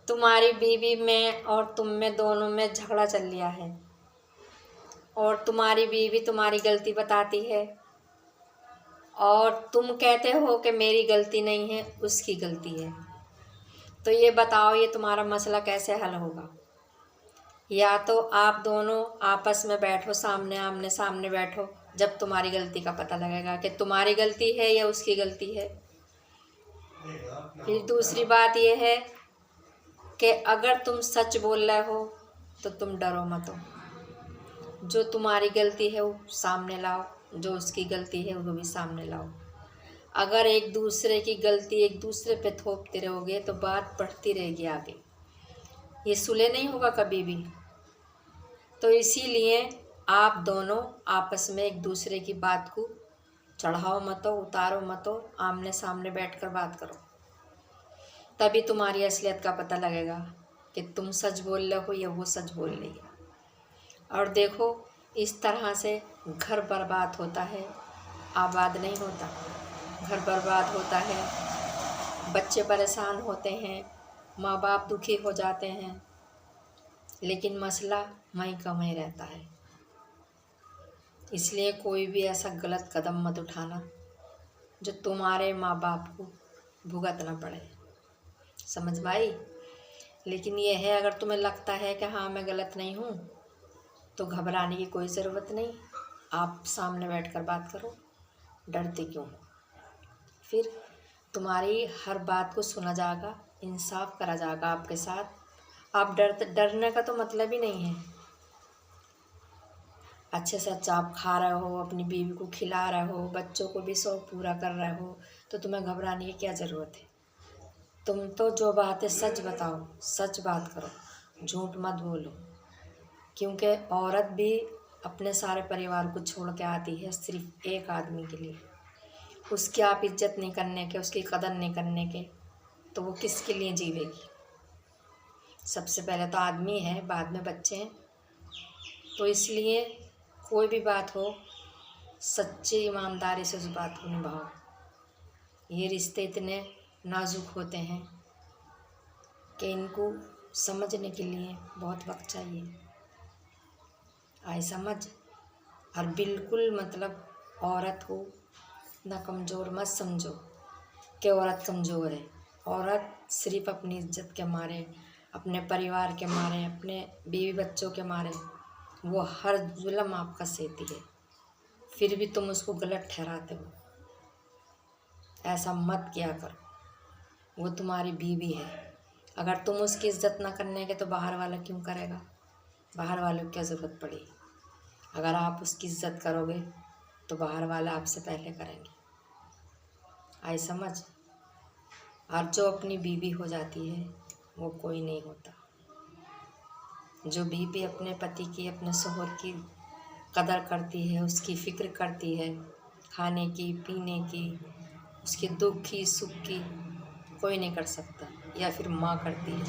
तुम्हारी बीवी में और तुम में दोनों में झगड़ा चल लिया है और तुम्हारी बीवी तुम्हारी गलती बताती है और तुम कहते हो कि मेरी गलती नहीं है, उसकी गलती है। तो ये बताओ, ये तुम्हारा मसला कैसे हल होगा? या तो आप दोनों आपस में बैठो, सामने आमने सामने बैठो, जब तुम्हारी गलती का पता लगेगा कि तुम्हारी गलती है या उसकी गलती है। फिर दूसरी बात यह है कि अगर तुम सच बोल रहे हो तो तुम डरो मत हो। जो तुम्हारी गलती है वो सामने लाओ, जो उसकी गलती है वो भी सामने लाओ। अगर एक दूसरे की गलती एक दूसरे पे थोपते रहोगे तो बात बढ़ती रहेगी आगे, ये सुलह नहीं होगा कभी भी। तो इसीलिए आप दोनों आपस में एक दूसरे की बात को चढ़ाओ मत हो, उतारो मत हो, आमने सामने बैठकर बात करो। तभी तुम्हारी असलियत का पता लगेगा कि तुम सच बोल रहे हो या वो सच बोल रही है। और देखो, इस तरह से घर बर्बाद होता है, आबाद नहीं होता। घर बर्बाद होता है, बच्चे परेशान होते हैं, माँ बाप दुखी हो जाते हैं, लेकिन मसला वहीं का वहीं रहता है। इसलिए कोई भी ऐसा गलत कदम मत उठाना जो तुम्हारे माँ बाप को भुगतना पड़े। समझ में आई? लेकिन ये है, अगर तुम्हें लगता है कि हाँ मैं गलत नहीं हूँ, तो घबराने की कोई ज़रूरत नहीं। आप सामने बैठकर बात करो, डरते क्यों हो? फिर तुम्हारी हर बात को सुना जाएगा, इंसाफ करा जाएगा आपके साथ। आप डरने का तो मतलब ही नहीं है। अच्छे से अच्छा आप खा रहे हो, अपनी बीवी को खिला रहे हो, बच्चों को भी शौक पूरा कर रहे हो, तो तुम्हें घबराने की क्या ज़रूरत है? तुम तो जो बात है सच बताओ, सच बात करो, झूठ मत बोलो। क्योंकि औरत भी अपने सारे परिवार को छोड़ के आती है सिर्फ एक आदमी के लिए। उसकी आप इज्जत नहीं करने के, उसकी कदर नहीं करने के, तो वो किसके लिए जीवेगी? सबसे पहले तो आदमी है, बाद में बच्चे हैं। तो इसलिए कोई भी बात हो, सच्ची ईमानदारी से उस बात को निभाओ। ये रिश्ते इतने नाजुक होते हैं कि इनको समझने के लिए बहुत वक्त चाहिए। आए समझ? और बिल्कुल मतलब औरत को ना कमज़ोर मत समझो कि औरत कमज़ोर है। औरत सिर्फ अपनी इज्जत के मारे, अपने परिवार के मारे, अपने बीवी बच्चों के मारे वो हर जुल्म आपका सहती है, फिर भी तुम उसको गलत ठहराते हो। ऐसा मत किया करो। वो तुम्हारी बीवी है। अगर तुम उसकी इज्जत ना करने के तो बाहर वाला क्यों करेगा? बाहर वालों की क्या ज़रूरत पड़ी? अगर आप उसकी इज्जत करोगे तो बाहर वाला आपसे पहले करेंगे। आई समझ? और जो अपनी बीवी हो जाती है वो कोई नहीं होता। जो बीवी अपने पति की, अपने शौहर की कदर करती है, उसकी फ़िक्र करती है, खाने की, पीने की, उसके दुख की, सुख की, कोई नहीं कर सकता। या फिर माँ करती है।